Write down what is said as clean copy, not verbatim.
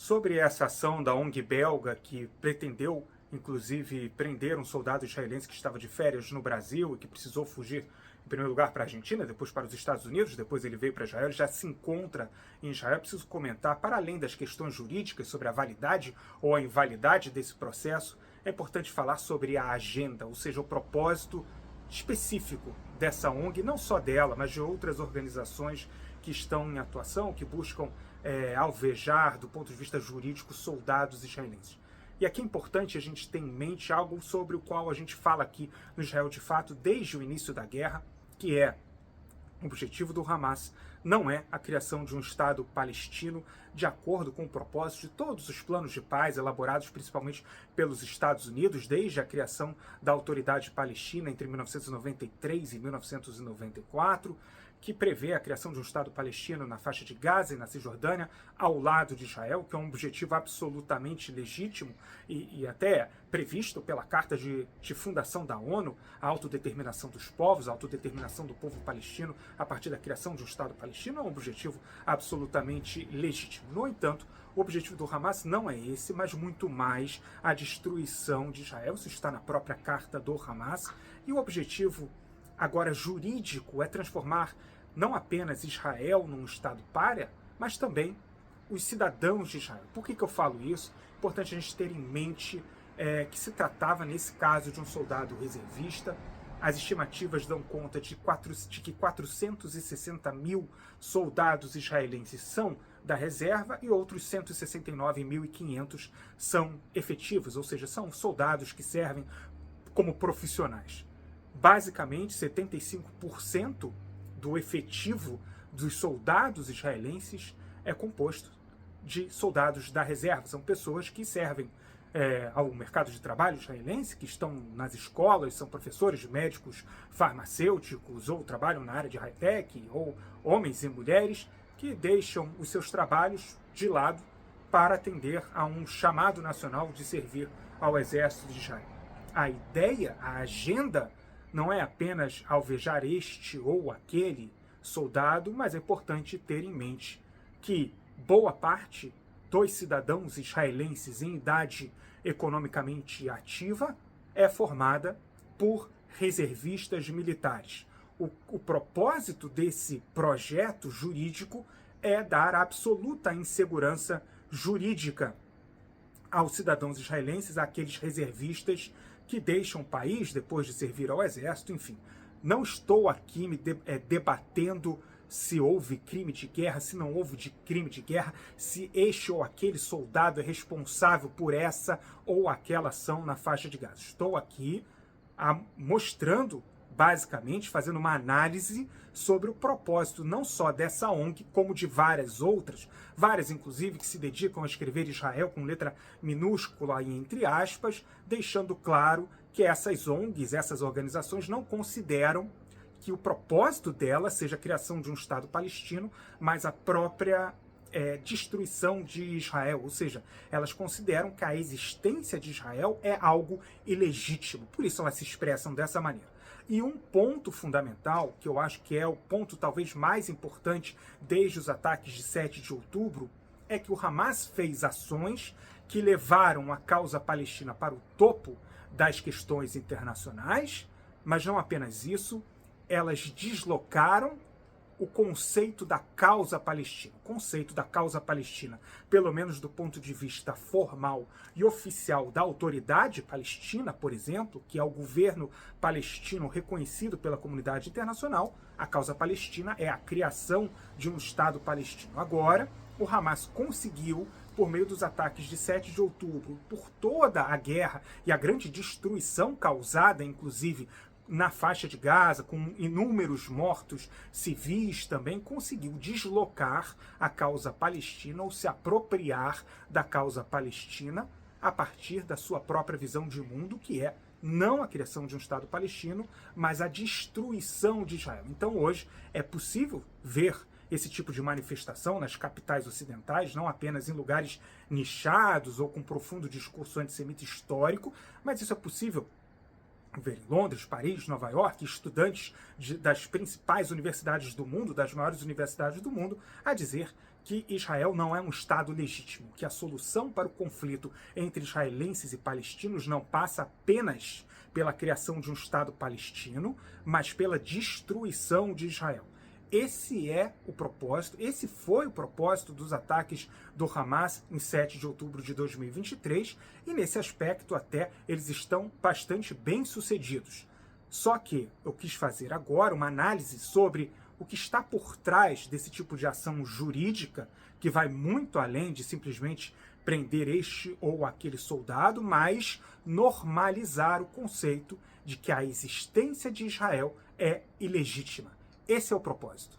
sobre essa ação da ONG belga que pretendeu, inclusive, prender um soldado israelense que estava de férias no Brasil e que precisou fugir, em primeiro lugar, para a Argentina, depois para os Estados Unidos, depois ele veio para Israel, ele já se encontra em Israel. Preciso comentar, para além das questões jurídicas sobre a validade ou a invalidade desse processo, é importante falar sobre a agenda, ou seja, o propósito específico dessa ONG, não só dela, mas de outras organizações que estão em atuação, que buscam alvejar, do ponto de vista jurídico, soldados israelenses. E aqui é importante a gente ter em mente algo sobre o qual a gente fala aqui no Israel de Fato desde o início da guerra, que é o objetivo do Hamas não é a criação de um Estado palestino de acordo com o propósito de todos os planos de paz elaborados principalmente pelos Estados Unidos desde a criação da Autoridade Palestina entre 1993 e 1994, que prevê a criação de um Estado palestino na faixa de Gaza e na Cisjordânia, ao lado de Israel, que é um objetivo absolutamente legítimo e até previsto pela Carta de Fundação da ONU, a autodeterminação dos povos, a autodeterminação do povo palestino a partir da criação de um Estado palestino, é um objetivo absolutamente legítimo. No entanto, o objetivo do Hamas não é esse, mas muito mais a destruição de Israel. Isso está na própria Carta do Hamas, e o objetivo agora jurídico é transformar não apenas Israel num Estado pária, mas também os cidadãos de Israel. Por que eu falo isso? É importante a gente ter em mente que se tratava, nesse caso, de um soldado reservista. As estimativas dão conta de que 460 mil soldados israelenses são da reserva e outros 169.500 são efetivos, ou seja, são soldados que servem como profissionais. Basicamente, 75% do efetivo dos soldados israelenses é composto de soldados da reserva. São pessoas que servem ao mercado de trabalho israelense, que estão nas escolas, são professores, médicos, farmacêuticos, ou trabalham na área de high-tech, ou homens e mulheres que deixam os seus trabalhos de lado para atender a um chamado nacional de servir ao exército de Israel. A ideia, a agenda, não é apenas alvejar este ou aquele soldado, mas é importante ter em mente que boa parte dos cidadãos israelenses em idade economicamente ativa é formada por reservistas militares. O propósito desse projeto jurídico é dar absoluta insegurança jurídica aos cidadãos israelenses, àqueles reservistas que deixam o país depois de servir ao exército, enfim. Não estou aqui me debatendo se houve crime de guerra, se não houve crime de guerra, se este ou aquele soldado é responsável por essa ou aquela ação na faixa de Gaza. Estou aqui mostrando, basicamente, fazendo uma análise sobre o propósito não só dessa ONG, como de várias outras, várias inclusive que se dedicam a escrever Israel com letra minúscula e entre aspas, deixando claro que essas ONGs, essas organizações não consideram que o propósito dela seja a criação de um Estado palestino, mas a própria destruição de Israel, ou seja, elas consideram que a existência de Israel é algo ilegítimo, por isso elas se expressam dessa maneira. E um ponto fundamental, que eu acho que é o ponto talvez mais importante desde os ataques de 7 de outubro, é que o Hamas fez ações que levaram a causa palestina para o topo das questões internacionais, mas não apenas isso, elas deslocaram o conceito da causa palestina. O conceito da causa palestina, pelo menos do ponto de vista formal e oficial da autoridade palestina, por exemplo, que é o governo palestino reconhecido pela comunidade internacional, a causa palestina é a criação de um Estado palestino. Agora, o Hamas conseguiu, por meio dos ataques de 7 de outubro, por toda a guerra e a grande destruição causada, inclusive, na faixa de Gaza, com inúmeros mortos civis também, conseguiu deslocar a causa palestina ou se apropriar da causa palestina a partir da sua própria visão de mundo, que é não a criação de um Estado palestino, mas a destruição de Israel. Então hoje é possível ver esse tipo de manifestação nas capitais ocidentais, não apenas em lugares nichados ou com profundo discurso antissemita histórico, mas isso é possível ver em Londres, Paris, Nova York, estudantes das principais universidades do mundo, das maiores universidades do mundo, a dizer que Israel não é um Estado legítimo, que a solução para o conflito entre israelenses e palestinos não passa apenas pela criação de um Estado palestino, mas pela destruição de Israel. Esse é o propósito, esse foi o propósito dos ataques do Hamas em 7 de outubro de 2023, e nesse aspecto até eles estão bastante bem sucedidos. Só que eu quis fazer agora uma análise sobre o que está por trás desse tipo de ação jurídica, que vai muito além de simplesmente prender este ou aquele soldado, mas normalizar o conceito de que a existência de Israel é ilegítima. Esse é o propósito.